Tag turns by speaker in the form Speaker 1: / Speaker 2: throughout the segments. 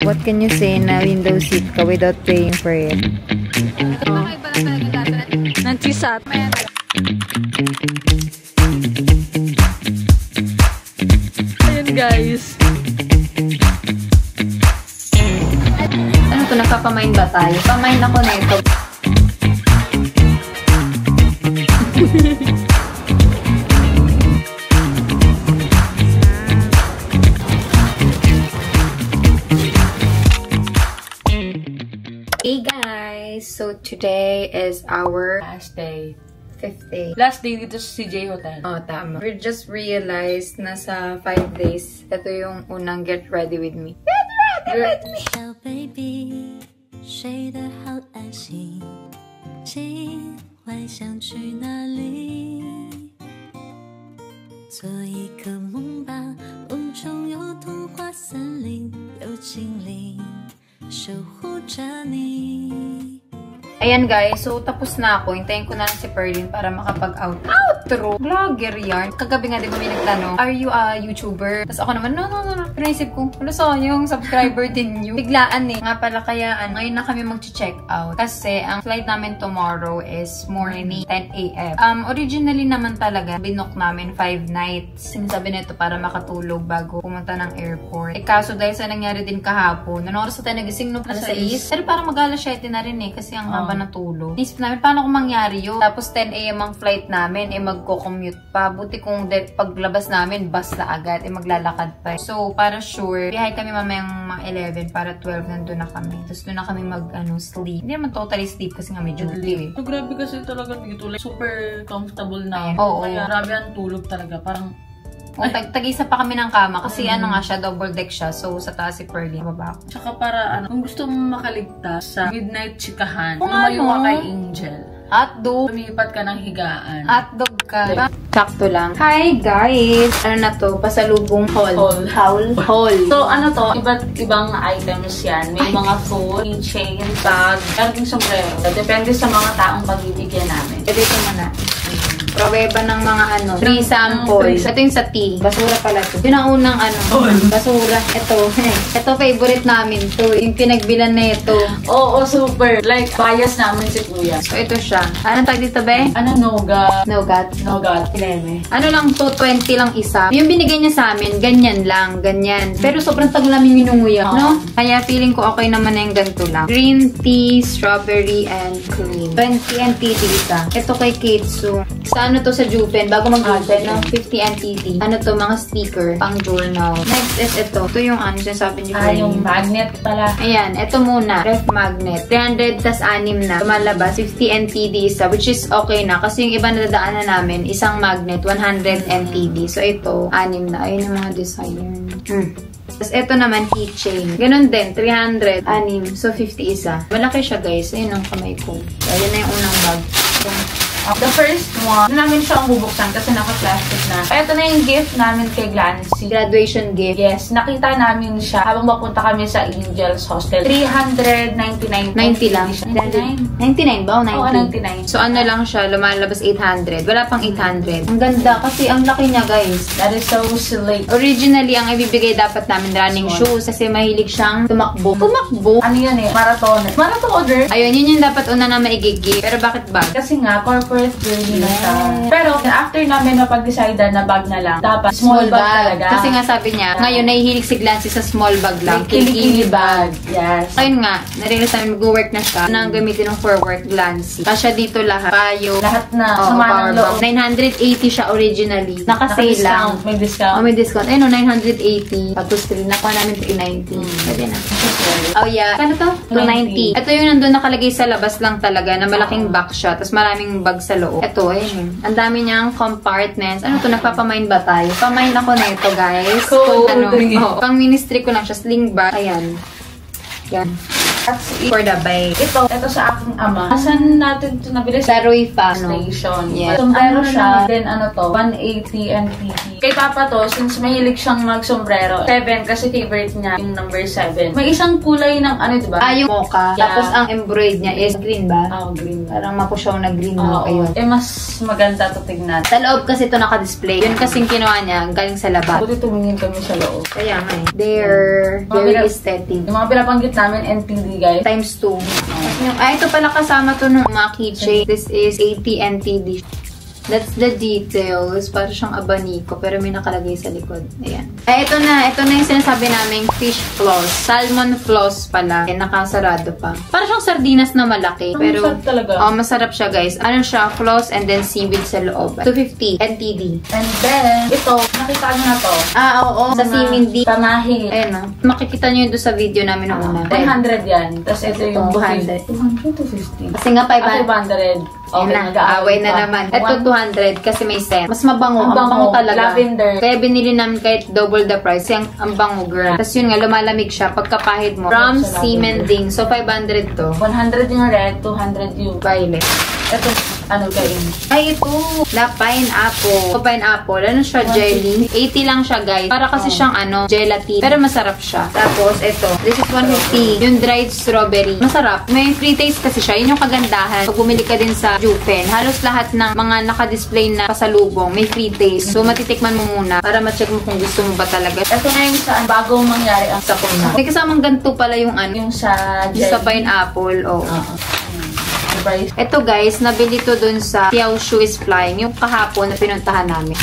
Speaker 1: What can you say na window seat ka without paying for it?
Speaker 2: Nanchisat. Ayun guys.
Speaker 1: Ano to, nagpapamain ba tayo? Pamain ako na ito. Hey guys! So today is our
Speaker 2: Last day.
Speaker 1: 5th day.
Speaker 2: Last day dito sa CJ Hotel.
Speaker 1: Oh, tama. We just realized na sa 5 days, ito yung unang get ready with me. Get ready with me!
Speaker 3: 小 baby 睡得好安心，今晚想去哪里？做一个梦吧，梦中有童话森林，有精灵守护着你。
Speaker 1: Ayan guys, so tapos na ako. Hintayin ko na lang si Perlin para makapag-outro. Vlogger yarn. Kagabi nga, di ba may nagtanong, are you a YouTuber? Tapos ako naman, no. Pinaisip ko, wala sayang, subscriber din yun. Biglaan eh. Nga pala kayaan, ngayon na kami mag-check out. Kasi ang flight namin tomorrow is morning, 10 AM. Originally naman talaga, binook namin 5 nights. Sinasabi na ito para makatulog bago pumunta ng airport. Kaso dahil sa nangyari din kahapon, noong oras na tayo nagising no, alas 6. Pero parang mag-alas 7 na rin eh, kasi ang haba ng tulog. Nisip namin, paano kung mangyari yun? Tapos 10 AM ang flight namin, magko-commute pa. Buti kung paglabas namin, bus na agad, maglalakad pa. So, para sure, biyahe kami mamayang mga 11 para 12 nandun na kami. Tapos doon na kami sleep. Hindi naman totally sleep kasi nga medyo duty eh.
Speaker 2: So, grabe kasi talaga dito. Like, super comfortable na.
Speaker 1: Oo.
Speaker 2: Kaya grabe ang tulog talaga. Parang
Speaker 1: Tag-isa pa kami ng kama kasi ano nga siya, double deck siya. So, sa taas si Pearly, baba ako.
Speaker 2: Tsaka para kung gusto mong makaligtas sa midnight chikahan,
Speaker 1: Kung
Speaker 2: lumayo ka
Speaker 1: ano?
Speaker 2: kay Angel.
Speaker 1: Hotdog.
Speaker 2: Lumipat ka ng higaan.
Speaker 1: Hotdog ka. Sakto lang. Hi guys! Ano na to? Pasalubong haul. Haul.
Speaker 2: So, ano to? Iba't ibang items yan. May mga food, chain, bag, meron sombrero. Depende sa mga taong pagbibigyan namin.
Speaker 1: Ito muna. Pruweba ng mga free sample. Ito yung sa tea. Basura pala to. Yun ang unang basura. Ito favorite namin to. Yung pinagbilan na ito.
Speaker 2: Oo, super. Like, bias namin si Kuya.
Speaker 1: So, ito siya. Anong tag dito, be?
Speaker 2: Ano, nougat?
Speaker 1: Nougat. 11. Ano lang to? 20 lang isa. Yung binigay niya sa amin, ganyan lang. Ganyan. Pero sobrang taglaming minunguya, no? Kaya feeling ko okay naman na yung ganito lang. Green tea, strawberry, and cream. 20 NTD isa. Ito kay Kitsu. Sa ano to sa Jupen, bago mag-Jupen, no? 50 NTD. Ano to, mga sticker, pang journal. Next is ito. Ito yung sinasabi niyo.
Speaker 2: Yung magnet pala.
Speaker 1: Ayan, ito muna. Ref magnet. 300 tas 6 na. Lumalabas, 50 NTD isa, which is okay na. Kasi yung iba nadadaanan namin, isang magnet, 100 NTD. So, ito, 6 na. Ayun yung mga design. Tapos, ito naman, keychain. Ganon din, 300, 6. So, 50 isa. Malaki siya, guys. Ayun ang kamay ko. So, ayun na yung unang bag. So,
Speaker 2: the first one, namin siyang bubuksan kasi naka-plastic na. Ito na yung gift namin kay Glancy.
Speaker 1: graduation gift.
Speaker 2: Yes, nakita namin siya habang mapunta kami sa Angel's Hostel. 399.
Speaker 1: 90 lang. 99 ba o 90?
Speaker 2: Oo, 99.
Speaker 1: So, ano lang siya, lumalabas 800. Wala pang 800. Ang ganda kasi ang laki niya, guys.
Speaker 2: That is so silly.
Speaker 1: Originally, ang ibibigay dapat namin running shoes kasi mahilig siyang tumakbo.
Speaker 2: Ano yun eh? Marathon. Marathon order.
Speaker 1: Ayun, yun yung dapat una na maigigib. Pero bakit bag?
Speaker 2: Kasi nga, corporate journey na siya. Pero, after namin mapag-decide na bag na lang, dapat small bag talaga.
Speaker 1: Kasi nga sabi niya, ngayon nahihilig si Glancy sa small bag lang.
Speaker 2: Like, kilikili bag. Yes.
Speaker 1: Ayun nga, narinig namin mag-work na siya. Nang gamitin ng for work Glancy. Kasya dito lahat. Payo.
Speaker 2: Lahat na.
Speaker 1: Power
Speaker 2: Sumanang loob.
Speaker 1: 980 siya originally. Naka-sale lang.
Speaker 2: May discount.
Speaker 1: Oh, may discount. Ayun, 980. Tapos, nakuha namin 390. Pwede na. Oh, yeah. Kano to? 290. Ito yung nandun nakalagay sa labas lang talaga na malaking box siya. Tapos maraming bag sa loob. Ito, ayun. Ang dami niyang compartments. Ano to? Nagpapamain ba tayo? Pamain ako na ito, guys.
Speaker 2: Cool.
Speaker 1: Pang ministry ko lang siya. Sling bag. Ayan. Yan. For the bike.
Speaker 2: Ito sa aking ama. Asan natin ito nabili?
Speaker 1: Sa Ruifa,
Speaker 2: station.
Speaker 1: Yes.
Speaker 2: Sombrero siya. Then ano to? 180 NTT. Kay Papa to, since mahilig siyang mag-sombrero, 7 kasi favorite niya yung number 7. May isang kulay ng ano, diba?
Speaker 1: Yung mocha.
Speaker 2: Yeah.
Speaker 1: Tapos ang embroid niya is green ba?
Speaker 2: Green.
Speaker 1: Parang mapusyaw na green mocha yun.
Speaker 2: Mas maganda to tignan.
Speaker 1: Sa loob kasi ito naka-display. Yun kasing kinuha niya, galing sa labas.
Speaker 2: Buti tumingin kami sa loob.
Speaker 1: Kaya nga eh. They're very aesthetic.
Speaker 2: Yung mga pinapanggit namin, NTD guys.
Speaker 1: Times 2. Ito pala kasama to ng mga keychain. This is 80 NTD. That's the details. Para siyang abaniko. Pero may nakalagay sa likod. Ayan. Ito na. Ito na yung sinasabi naming fish floss. Salmon floss pala. Nakasarado pa. Para siyang sardinas na malaki. Pero,
Speaker 2: masarap talaga.
Speaker 1: Masarap siya guys. Ano siya? Floss and then seaweed sa loob. 250 NTD.
Speaker 2: And then, ito. Nakita nyo na to.
Speaker 1: Oo. Sa Simindi.
Speaker 2: Pamahi.
Speaker 1: Ayan o. Makikita nyo yun doon sa video namin noong una.
Speaker 2: 100 yan. Tapos ito yung
Speaker 1: 200.
Speaker 2: 200 to 50.
Speaker 1: Kasi nga 500.
Speaker 2: 500. Okay,
Speaker 1: nag-aaway na naman. Ito 200 kasi may scent. Mas mabango. Ang bango talaga.
Speaker 2: Lavender.
Speaker 1: Kaya binili namin kahit double the price. Yung ang bango, girl. Tapos yun nga, lumalamig siya pagkapahid mo. From Simending. So, 500 to.
Speaker 2: 100 yung red, 200 yung
Speaker 1: violet.
Speaker 2: Ito, ano kayo?
Speaker 1: Ay, ito. La pineapple. So, pineapple. Ano siya, jelly? 80 lang siya, guys. Para kasi siyang, gelatin. Pero masarap siya. Tapos, ito. This is 150. Yung dried strawberry. Masarap. May free taste kasi siya. Yun yung kagandahan. Pag bumili ka din sa Jufen, halos lahat ng mga naka-display na pasalubong, may free taste. So, matitikman mo muna para ma-check mo kung gusto mo ba talaga.
Speaker 2: Ito na yung saan bagong mangyari ang sakuna.
Speaker 1: May kasamang ganito pala yung
Speaker 2: Yung sa jelly.
Speaker 1: Sa pineapple. Oh.
Speaker 2: Surprise.
Speaker 1: Ito guys, nabili to dun sa Xiaoshu is Flying. Yung kahapon na pinuntahan namin.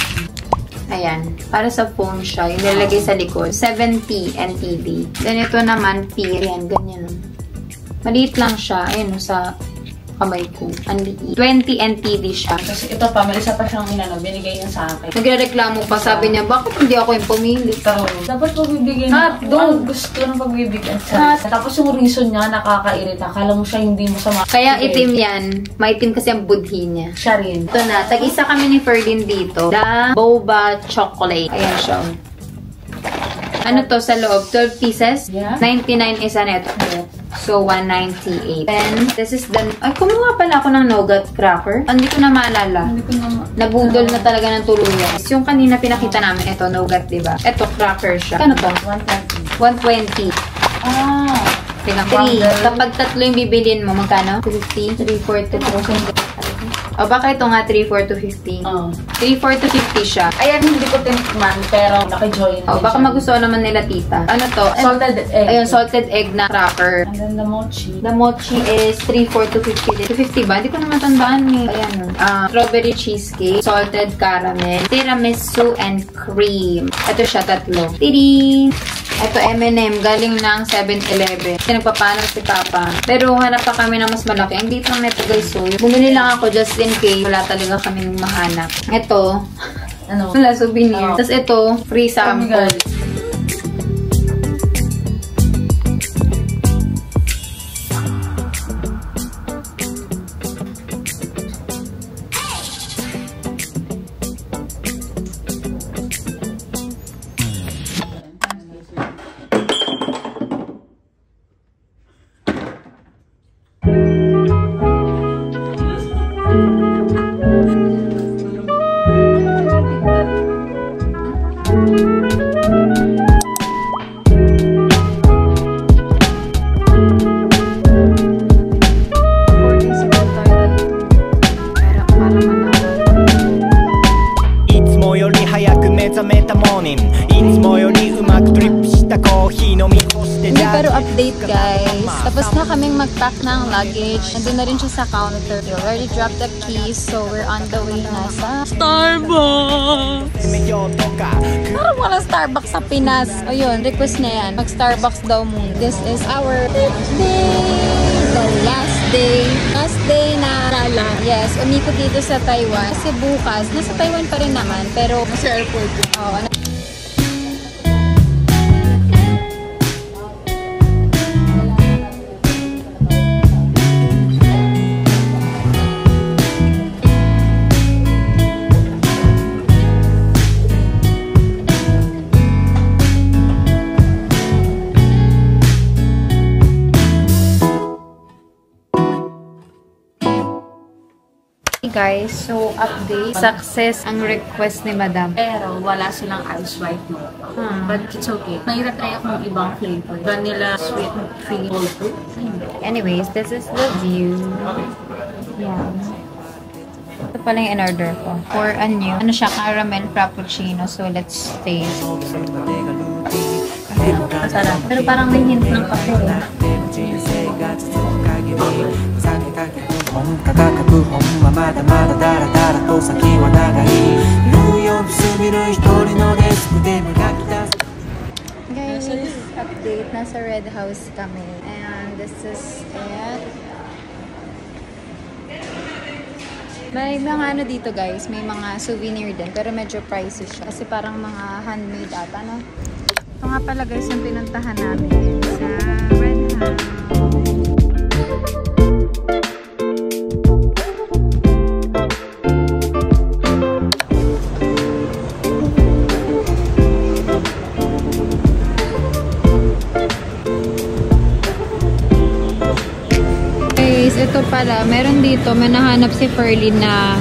Speaker 1: Ayan. Para sa phone siya. Yung nilalagay sa likod. 70 NTD. Then ito naman, pear. Yan, ganyan. Maliit lang siya. Ayan, sa kamay ko. Ang liit. 20 NTD siya.
Speaker 2: Kasi ito pa, may isa pa siyang binigay niya sa akin.
Speaker 1: Nagre-reklamo pa. Sabi niya, bakit hindi ako yung pumili?
Speaker 2: Dapat pagbibigyan niya. Ang gusto ng pagbibigyan sa tapos yung reason niya, nakakairita. Akala mo siya hindi mo sama.
Speaker 1: Kaya itim yan. Maitim kasi ang budhi niya.
Speaker 2: Siya rin.
Speaker 1: Ito na. Tag-isa kami ni Ferdin dito. The Boba Chocolate. Ayan siya. Ano to sa loob? 12 pieces?
Speaker 2: Yeah.
Speaker 1: 99 isa neto.
Speaker 2: Yeah.
Speaker 1: So, 198. And this is the... Ay, kumuha pala ako ng nougat cracker. Hindi ko na maalala.
Speaker 2: Hindi ko na
Speaker 1: Nabudol na talaga ng tuluyan. Yung kanina pinakita namin, ito, nougat, diba? Ito, cracker siya. Ano to? 120. Tingnan 3. Kapag tatlo yung bibilin mo, magkano? 250? 3, 4, 2, 4, o baka ito nga 3, 4 to 50. 3, 4 to 50 siya.
Speaker 2: Ayan, hindi ko tinikman, pero naki-join.
Speaker 1: Baka magustuhan naman nila tita. Ano to?
Speaker 2: Salted egg.
Speaker 1: Ayun, salted egg na cracker.
Speaker 2: And then the mochi.
Speaker 1: The mochi is 3, 4 to 50. 250 ba? Hindi ko naman tandaan eh. Ayan. Strawberry cheesecake, salted caramel, tiramisu, and cream. Ito siya, tatlo. Tiri! Ito, M&M. Galing ng 7-Eleven. Kasi nagpapanang si Papa. Pero hanap pa kami ng mas malaki. Ang dito lang neto guys. So, bumili lang ako just in case wala talaga kaming mahanap. Ito.
Speaker 2: Ano?
Speaker 1: Wala, souvenir. Tapos ito, free sample. Pero update guys, tapos na kaming mag-pack ng luggage. Nandun na rin siya sa counter. We already dropped the keys, so we're on the way na sa Starbucks! Parang walang Starbucks sa Pinas. O yun, request na yan. Mag-Starbucks daw muna. This is our fifth day! The last day. Last day na gala. Yes, umikot dito sa Taiwan. Kasi bukas, nasa Taiwan pa rin naman. Pero, nasa airport. Oo, Hey guys, so update. Success ang request ni Madam.
Speaker 2: Pero wala silang ice white milk. But it's okay. May try akong ibang flavor. Vanilla, sweet, cream, cold fruit.
Speaker 1: Anyways, this is the view. Yeah. Ito pala yung in-order ko. For a new, ano siya, caramel frappuccino. So, let's taste.
Speaker 2: Masarap. Pero parang may hint ng kape.
Speaker 4: 価格本はまだまだだらだらと先は長いルーヨブス見る一人のデスクで無がき出す
Speaker 1: Guys, update. Nasa Red House kami. And this is it. May mga ano dito guys, may mga souvenir din. Pero medyo pricey siya. Kasi parang mga handmade ata, no? Ito nga pala guys yung pinuntahan namin sa Red House. Ito pala, meron dito, may nahanap si Ferlin na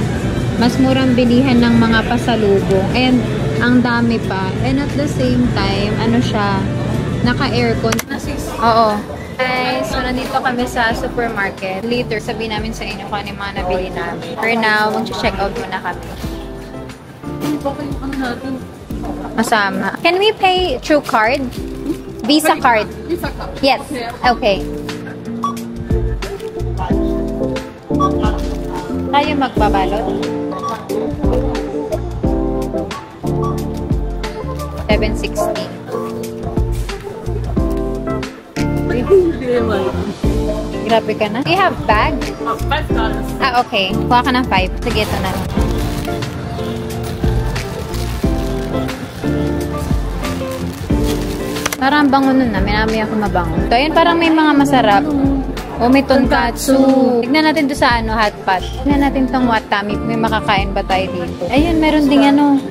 Speaker 1: mas murang bilihan ng mga pasalubong. And ang dami pa. And at the same time, ano siya, naka-aircon. Oo. Guys, so nandito kami sa supermarket. Later, sabihin namin sa inyo kung ano yung mga nabili namin. For now, mag-check out muna kami. Masama. Can we pay through card? Visa card? Yes. Okay. Tayo magbabalot. 760. Grabe ka na. Do you have bag? $5. Ah, okay. Kuha ka ng 5. Sige, ito na. Parang bango nun na. Minamay ako mabango. So, ayun, parang may mga masarap. O, may tonkatsu. Tignan natin to sa ano, hot pot. Tignan natin tong watami. May makakain ba tayo dito? Ayun, meron ding ano.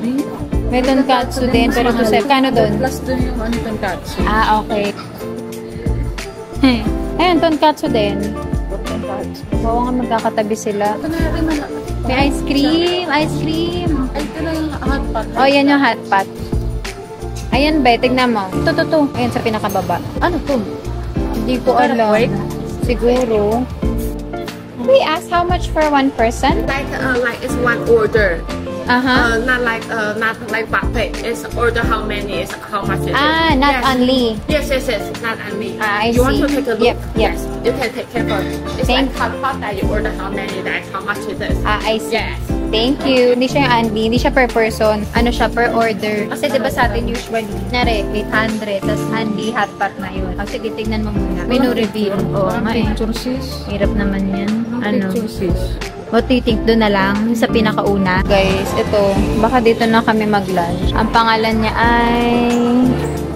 Speaker 1: May tonkatsu din. Pero to sa, kano doon?
Speaker 2: Plus doon yung ano tonkatsu.
Speaker 1: Ah, okay. Ayun, tonkatsu din. Oo nga, magkakatabi sila.
Speaker 2: Ito na yung
Speaker 1: May ice cream! Ice cream!
Speaker 2: Ay, ito na yung hot pot.
Speaker 1: Oh, yan yung hot pot. Ayan ba, tignan mo. Ito. Ayan sa pinakababa.
Speaker 2: Ano to?
Speaker 1: Hindi ko alam. Siguro. We ask how much for one person?
Speaker 5: Like it's one order. Not like buffet. It's order how many is how much it is.
Speaker 1: Ah, not
Speaker 5: yes.
Speaker 1: only.
Speaker 5: Yes, not only.
Speaker 1: I
Speaker 5: you want
Speaker 1: see.
Speaker 5: to take a look?
Speaker 1: Yep.
Speaker 5: Yes, you can take care of. It's
Speaker 1: Thank
Speaker 5: like hot pot that you order how many that how much it is.
Speaker 1: Ah, I see.
Speaker 5: Yes.
Speaker 1: Thank you. Hindi siya yung only. Hindi siya per person. Ano siya, per order. Kasi diba sa atin usually, nare, 800, tas only hot pot na yun. O sige, tignan mo muna. Menu review. Oo, nga eh. Hirap naman yan. Ano? What do you think? Doon na lang sa pinakauna. Guys, ito. Baka dito na kami mag-lunch. Ang pangalan niya ay...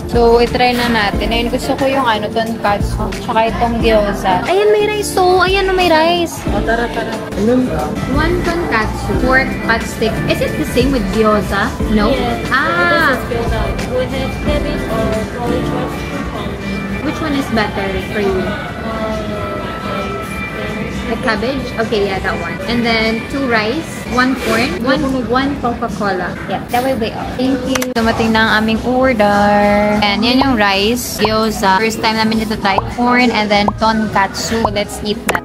Speaker 1: So, itry na natin. Ayun, gusto ko yung ano, tonkatsu. Tsaka itong gyoza. Ayan, may rice. So, ayan, may rice.
Speaker 2: O, tara.
Speaker 1: One tonkatsu, pork pot stick. Is it the same with gyoza? No?
Speaker 2: Yes.
Speaker 1: Ah!
Speaker 2: This is gyoza. With it, cabbage or cauliflower.
Speaker 1: Which one is better for you? The cabbage? Okay, yeah, that one. And then 2 rice, 1 corn, 1 Coca-Cola. Yeah, that will be all. Thank you. Dumating na ang aming order. And yan yung rice, gyoza. First time namin dito try corn and then tonkatsu. Let's eat na.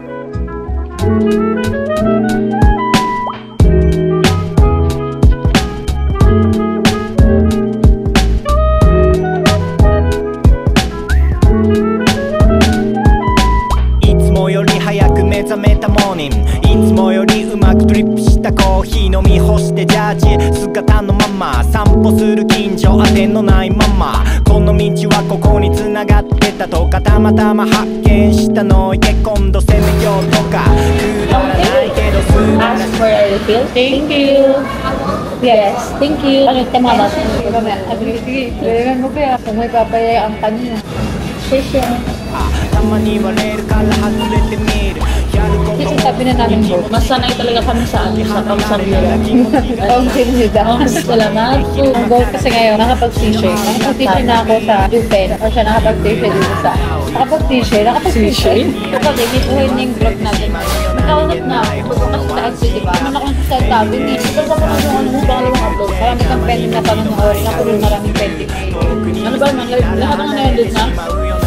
Speaker 6: いつもよりうまくドリップしたコーヒー飲み干してジャージ姿のまま散歩する近所当てのないままこの道はここに繋がってたとかたまたま発見したのいえ今度攻めようとかくだらないけど素晴らしい
Speaker 2: For a refill. Thank you. Yes, thank you. Ano ito mga bata?
Speaker 1: Sige, mo kaya kung may papayaan ka niya.
Speaker 2: Share.
Speaker 6: たまに割れるから外れてみる
Speaker 1: Kasi sabi na namin both.
Speaker 2: Mas sanay talaga kami sa pag-sabira. Salamat.
Speaker 1: Ang goal kasi ngayon, nakapag-t-shirt. Nakapag-t-shirt na ako sa Dupen. O siya nakapag-t-shirt dito sa... Nakapag-t-shirt? Nakapag-t-shirt? Kapag-ibituhin yung group natin.
Speaker 2: Nakausap na ako. Pagkakas sa exit, diba? Ano akong sa tabi, hindi. Ito sa mga yung ano mo, baka yung upload. Marami kang pending na panunod. Nakulong maraming pending. Ano ba naman? Lahat ng na-edit na?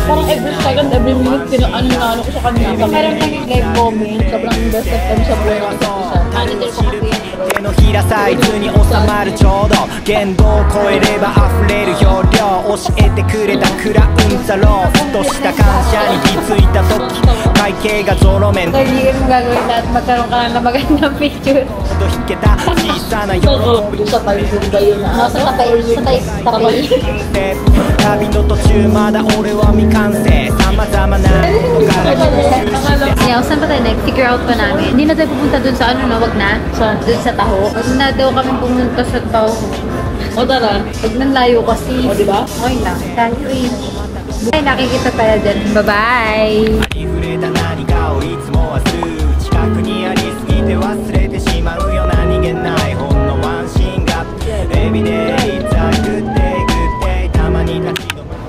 Speaker 2: Parang every second, every minute, ano ko sa kanya. So, meron kang live comment. Sobrang invested kami sa buhay ng isa. Manager ko kasi yan, bro.
Speaker 6: 手のひらサイズに収まるちょうど限度を超えれば溢れる容量教えてくれたクラウンザローふとした感謝に気づいた時会計がゾロ目
Speaker 1: Hindi mo gagawin lahat, magkaroon ka na magandang picture.
Speaker 6: と引けた小さな喜び
Speaker 2: Sa tayo, ba yun? Sa tayo.
Speaker 6: 旅の途中まだ俺は未完成様々なことから
Speaker 1: Saan pa tayo nag-figure out pa namin? Hindi na tayo pupunta dun sa ano, no? Wag na.
Speaker 2: Saan?
Speaker 1: Dun sa Taho. Wag na daw kami pumunta sa Taho.
Speaker 2: O tara.
Speaker 1: Wag nang layo kasi.
Speaker 2: O diba?
Speaker 1: Okay lang. Country. Ay, nakikita tayo dyan. Bye-bye!
Speaker 6: ありふれた何かをいつも忘れる近くにありすぎて忘れてしまうよ何気ないほんのワンシーンが Every day it's a good day good day たまに立ち止まる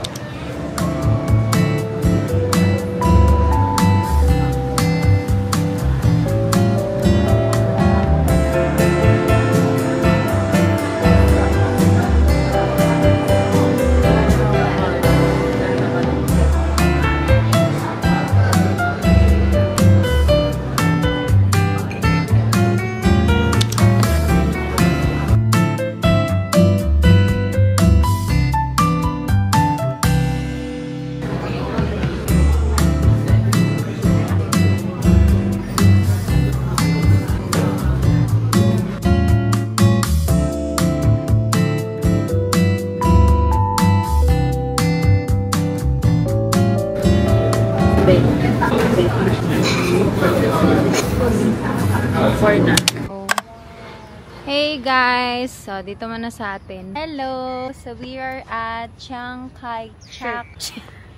Speaker 1: Hey guys! So, dito muna sa atin. Hello! So, we are at Chiang Kai-shek.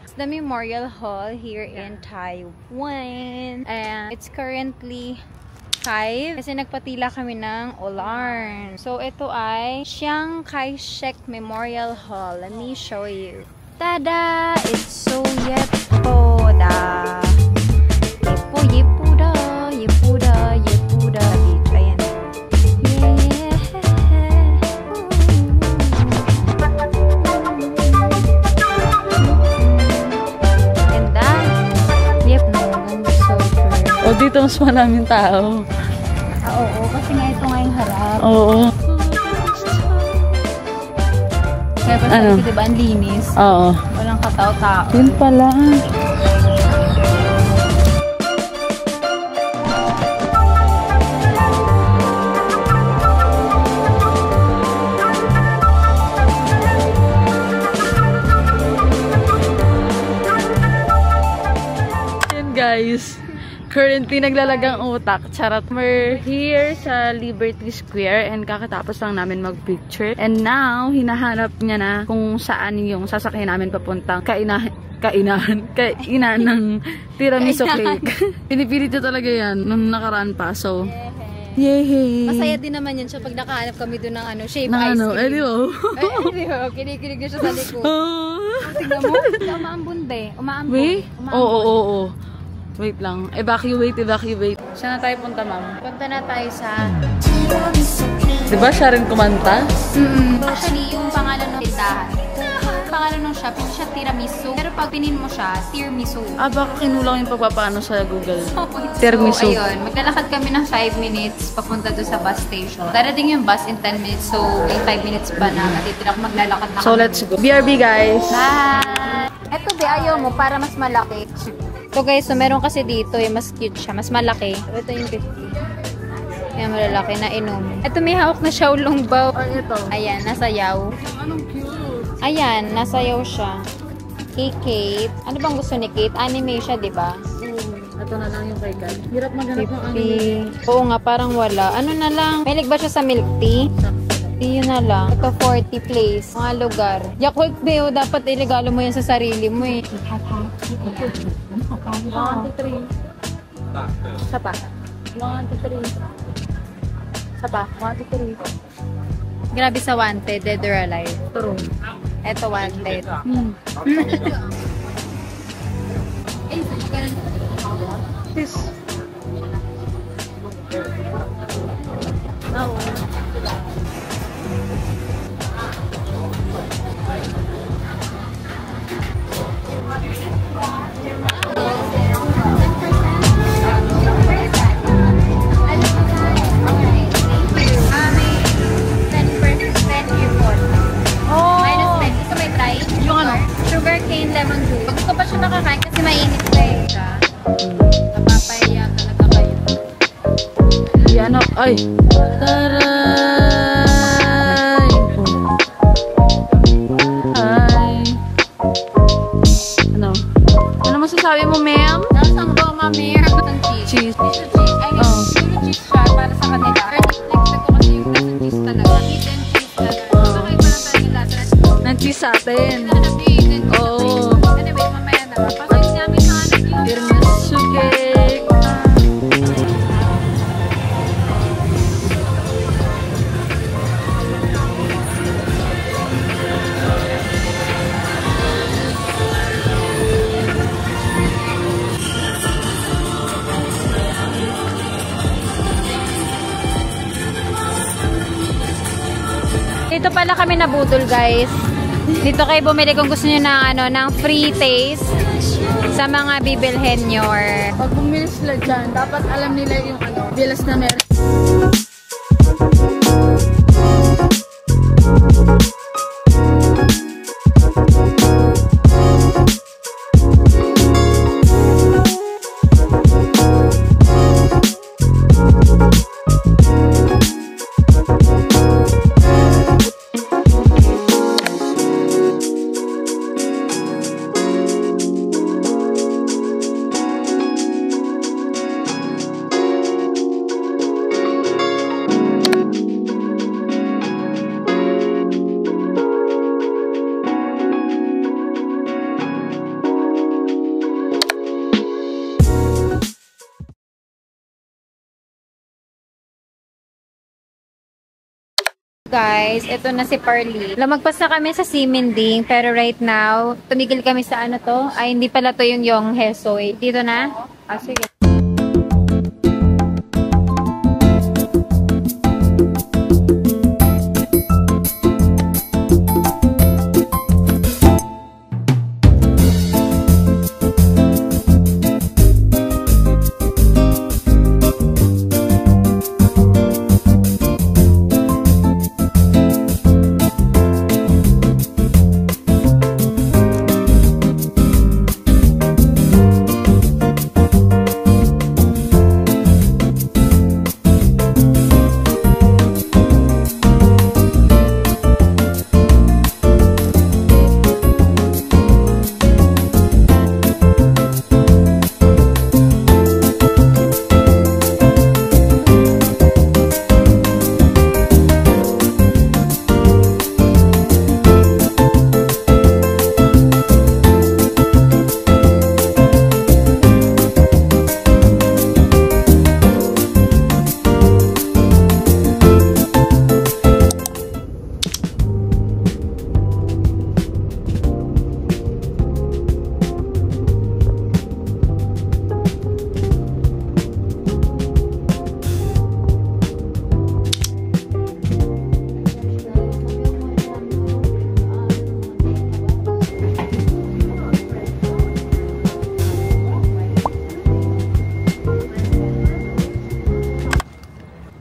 Speaker 1: It's the Memorial Hall here in Taiwan. And it's currently 5 kasi nagpatila kami ng alarm. So, ito ay Chiang Kai-shek Memorial Hall. Let me show you. Tada! It's so yepoda. Yepoda. Ayan. Ganda. Yep, no. Ganda super.
Speaker 2: O dito mas maraming tao.
Speaker 1: Oo, kasi nga ito nga yung harap.
Speaker 2: Oo.
Speaker 1: Kaya pa
Speaker 2: Ano?
Speaker 1: sabi, diba, ang linis.
Speaker 2: Oo.
Speaker 1: Walang katao-tao.
Speaker 2: Yun pala. Yun guys. Currently naglalagang utak. Charot. We're here sa Liberty Square and kakatapos lang namin mag-picture. And now, hinahanap niya na kung saan yung sasakyan namin papuntang kainan ng tiramisu cake. Pinipilit na talaga yan nung nakaraan pa. So, yay!
Speaker 1: Masaya din naman yun siya pag nakahanap kami doon ng ano, shape
Speaker 2: Na
Speaker 1: ice
Speaker 2: ano,
Speaker 1: cream.
Speaker 2: di ba?
Speaker 1: Ay, kinikilig na siya sa likod. Tignan mo, umaambon ba eh? Umaambon.
Speaker 2: Wait? Oo. Wait lang. Evacuate. Saan na tayo punta, ma'am?
Speaker 1: Punta na tayo sa...
Speaker 2: Diba siya rin kumanta?
Speaker 1: Actually, yung pangalan ng tindahan. Pangalan ng shop, hindi siya tiramisu. Pero pag pinin mo siya, tiramisu.
Speaker 2: Baka kinulang yung pagpapaano sa Google.
Speaker 1: Tiramisu. So, ayun. Maglalakad kami ng 5 minutes papunta doon sa bus station. Darating yung bus in 10 minutes. So, may 5 minutes pa na. Matitira ko maglalakad na
Speaker 2: So, let's go. BRB, guys!
Speaker 1: Bye! Eto, ayaw mo para mas malaki. So guys, so meron kasi dito, yung mas cute siya, mas malaki. Ito yung 50. Yan, malalaki na inom. Ito may hawak na Xiaolong Bao.
Speaker 2: Ito.
Speaker 1: Ayan, nasayaw.
Speaker 2: Anong cute?
Speaker 1: Ayan, nasayaw siya. Kay Kate. Ano bang gusto ni Kate? Anime siya, di ba?
Speaker 2: Ito na lang yung kay Kat. Hirap maghanap ng anime.
Speaker 1: 50. Oo nga, parang wala. Ano na lang? May ba siya sa milk tea? Yun na lang. Ito 40 place. Mga lugar. Yakult Beo, dapat iregalo mo yan sa sarili mo eh.
Speaker 2: 1, 2, 3. Isa pa. 1, 2, 3. Isa pa. 1, 2, 3.
Speaker 1: Grabe sa Wanted, Dead or Alive.
Speaker 2: True.
Speaker 1: Ito Wanted.
Speaker 2: Sis.
Speaker 1: Napapahiya talaga kayo.
Speaker 2: Yan o. Ay! Taray! Ay! Ano? Ano masasabi mo, ma'am?
Speaker 1: Nasaan ba, mami?
Speaker 2: Cheese.
Speaker 1: Cheese. Ay, cheese siya para sa kanila. Next ko kasi yung nasa cheese talaga. Hidden cheese talaga. So, kayo pa na talaga lasa.
Speaker 2: Nag-cheese sa atin.
Speaker 1: Oo. Anyway, mamaya na. Pasok namin sa hanap yung
Speaker 2: Tiramisu cake.
Speaker 1: Dito pala kami nabudol, guys. Dito kayo bumili kung gusto niyo ng ano, ng free taste sa mga bibilhin nyo or
Speaker 2: Pag bumili sila dyan, dapat alam nila yung ano, bilas na meron.
Speaker 1: guys, ito na si Pearly. Lumagpas na kami sa Siminding, pero right now, tumigil kami sa ano to? Ay, hindi pala to yung Yonghaesoy. Dito na? Ah, sige.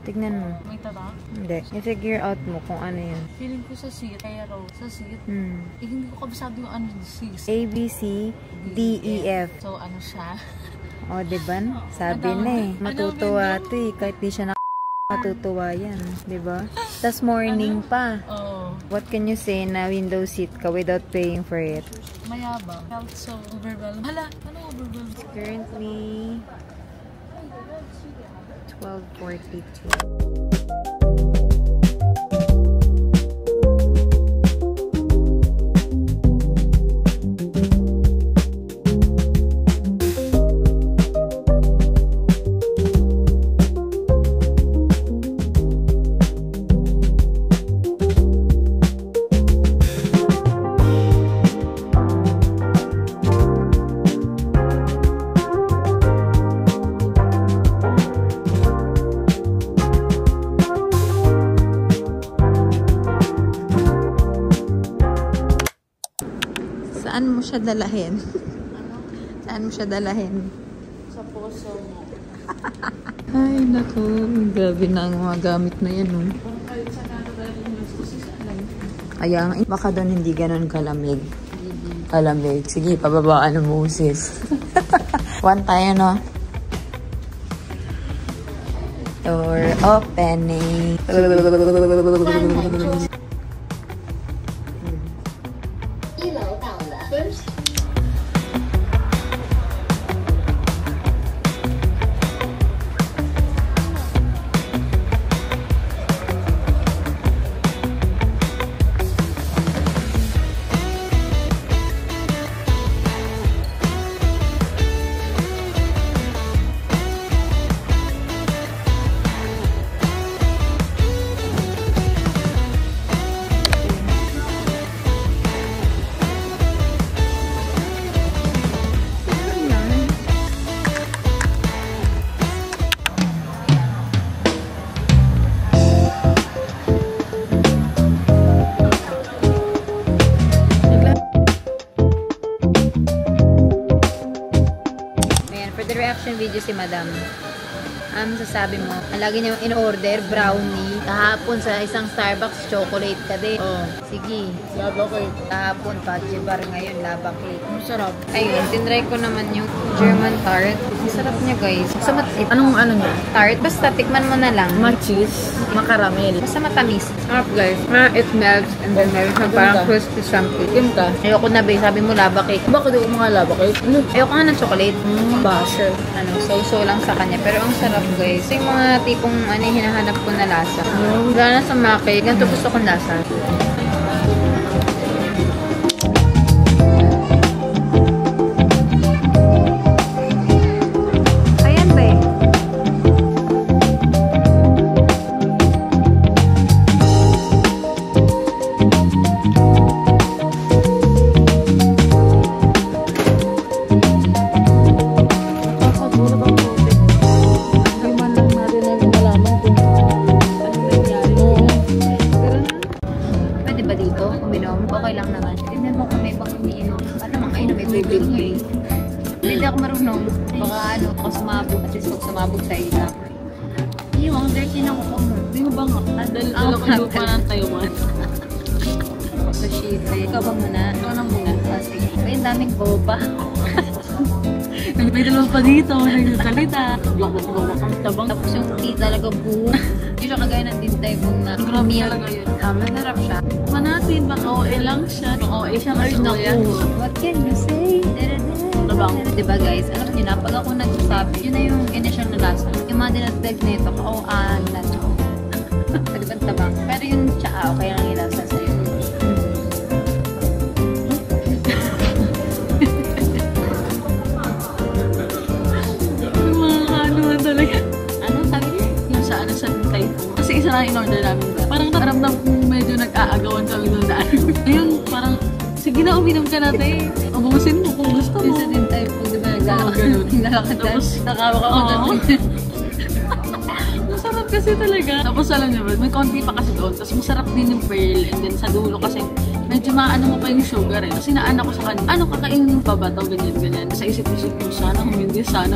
Speaker 1: Tignan mo.
Speaker 2: May taba?
Speaker 1: Hindi. I-figure out mo kung ano yun.
Speaker 2: Feeling ko sa seat. Kaya raw, sa seat. Eh, hindi ko kabisado yung ano yung seat.
Speaker 1: A, B, C, D, E, F.
Speaker 2: So, ano siya?
Speaker 1: O, diba? Sabi na eh. Matutuwa ito eh. Kahit di siya matutuwa yan. Diba? Tas morning pa.
Speaker 2: Oh.
Speaker 1: What can you say na window seat ka without paying for it?
Speaker 2: Mayabang. Felt so overwhelmed. Hala, ano overwhelmed?
Speaker 1: Currently, 12:42. Saan mo siya dalahin? Saan mo siya dalahin?
Speaker 2: Sa puso mo.
Speaker 1: Ay, naku. Grabe na ang mga gamit na yan, no? Kaya, baka doon hindi ganun kalamig. Kalamig. Sige, pababaan mo, sis. One tayo, no? Door opening. Video si Madam. Sasabi mo, ang lagi niya in-order, brownie. Kahapon sa isang Starbucks, chocolate ka din. Oh, sige.
Speaker 2: Lava cake.
Speaker 1: Kahapon, fudge bar, ngayon, lava cake.
Speaker 2: Ang sarap.
Speaker 1: Ayun, tinry ko naman yung German tart. Ang sarap niya, guys. Basta
Speaker 2: Anong ano niya?
Speaker 1: tart, basta tikman mo na lang.
Speaker 2: Ma-cheese, makaramel.
Speaker 1: Basta matamis.
Speaker 5: Sarap guys. It melts and then meron siyang parang crispy something.
Speaker 2: Kim ka?
Speaker 1: Ayoko na, babe. Sabi mo, lava cake.
Speaker 2: Bakit ako mga lava cake? Ano?
Speaker 1: Ayoko nga ng chocolate.
Speaker 2: Basher.
Speaker 1: So lang sa kanya. Pero ang sarap, guys. Yung mga tipong hinahanap ko na lasa. Wala na sa maki. Ganito gusto kong lasa. Ayan ba eh. Okay lang naman. Tignan mo kung may bang umiinom. Ano naman kayo na may bibig ngayon? Hindi ako marunong. Baka ako sumabog. At least pag sumabog sa isa. Yung dirty na kuko mo.
Speaker 2: Hindi mo ba nga? Dala ko yung lupa ng Taiwan.
Speaker 1: Sa shit. Ikaw ba muna?
Speaker 2: Ikaw na muna.
Speaker 1: Sige. Ay, ang daming boba.
Speaker 2: May dalawa pa dito. Nagsasalita. Blok-blok ang tabang.
Speaker 1: Tapos yung tea talaga buo. Hindi siya kagaya ng tintay kung na milk. Masarap siya.
Speaker 2: Manatin, baka OA lang siya. Baka OA siya kasi kuya.
Speaker 1: What can you say? Diba guys, alam niyo na, pag ako nagsasabi, yun na yung initial na lasa. Yung mga dinagdag na ito, na siya. Pagdaban tabang. Pero yung tsaa, okay lang yung lasa sa'yo.
Speaker 2: Yung mga kanuhan talaga.
Speaker 1: Ano sabi niya?
Speaker 2: Yung sa tintay po. Kasi isa lang in-order namin ba? Parang naramdam kong medyo nag-aagawan kami doon na ano. Ngayon, parang, sige na, uminom ka natin. Ubusin mo kung gusto mo.
Speaker 1: Yung sa tintay po, diba naglalakad
Speaker 2: Tapos, nakawak ako na. Masarap kasi talaga. Tapos alam niyo ba, may konti pa kasi doon. Tapos masarap din yung pearl. And then sa dulo kasi, medyo maano mo pa yung sugar eh. Kasi naan ako sa kanya, ano kakainin pa ba ito? Ganyan. Sa isip-isip ko, sana humindi. Kasi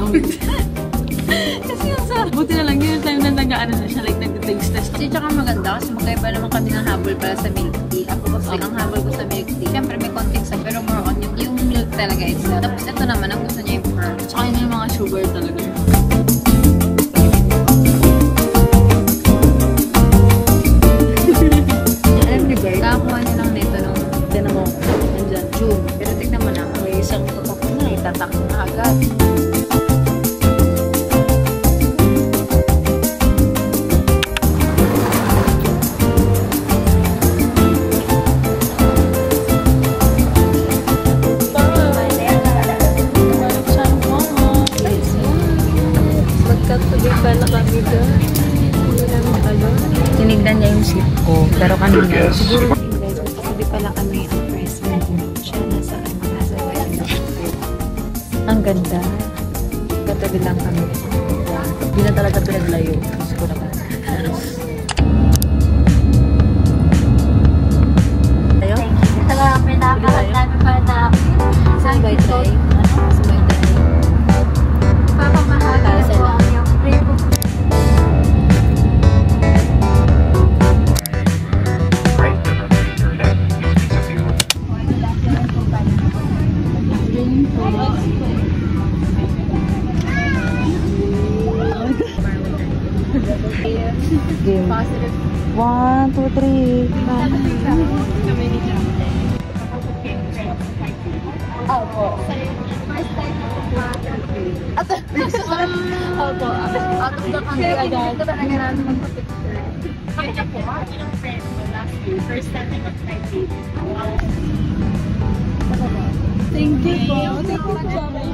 Speaker 2: yung sa, buti na lang yun yung time na nag-ano na siya, like nag-taste test.
Speaker 1: Kasi tsaka maganda kasi magkaiba naman kami ng habol para sa milk tea. Ako kasi ang habol ko sa milk tea. Siyempre may konting sa pero more on yung milk talaga itself. Tapos ito naman, ang gusto niya yung pearl.
Speaker 2: Tsaka yun yung mga sugar talaga.
Speaker 1: Alam niyo guys, nakakuha niya lang nito nung
Speaker 2: Tinan mo, nandyan.
Speaker 1: June. Pero tignan mo na,
Speaker 2: May isang tatak na, itatak na agad.
Speaker 1: Tinignan niya yung seat ko, pero kanina siguro guys, magkatabi pala kami ang press mo. Siya nasa ang ganda. Katabi lang kami.
Speaker 2: Hindi na talaga pinaglayo. Gusto ko naman. Tayo?
Speaker 3: Talaga pinakalat namin pa na
Speaker 1: Saan ba ito? Saan ba ito?
Speaker 3: papamahal ko yung free book.
Speaker 2: game. 1, 2, 3. Opo. Opo. Out of the country agad. Ito talaga natin magpa-picture. Pakita po. Ilang friends mo last year? First time na mag-type. Thank you po. Thank you so much.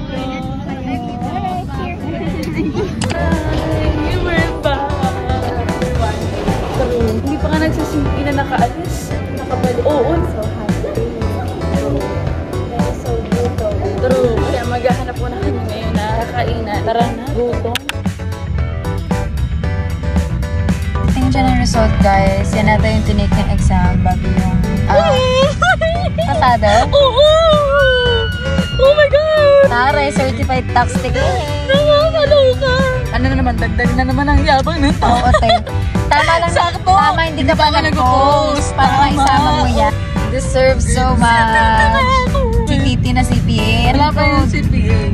Speaker 2: We're back. Hindi pa nga nagsasimpi na nakaalis. Nakabalik. Oo. So happy. So gutom. True. Kaya maghahanap po na kami ngayon na kakainan. Tara na. Gutom.
Speaker 1: Tingnan siya ng result, guys. Yan natin yung tinake ng exam bago yung pasado.
Speaker 2: Oh my God!
Speaker 1: Tara, certified tax ticket.
Speaker 2: Nakakaloka! Ano na naman, dagdag na naman ang yabang ng tao.
Speaker 1: Oo, te. Tama lang.
Speaker 2: Sakto.
Speaker 1: Tama, hindi ka pa nag-post. Para maisama mo yan. You deserve so much. Si Titi na CPA.
Speaker 2: Wala pa yung CPA.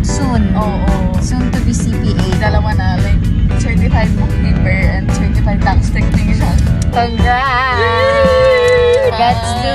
Speaker 1: Soon.
Speaker 2: Oo.
Speaker 1: Soon to be CPA.
Speaker 2: Dalawa na, like, certified bookkeeper and certified tax technician.
Speaker 1: Congrats! Let's do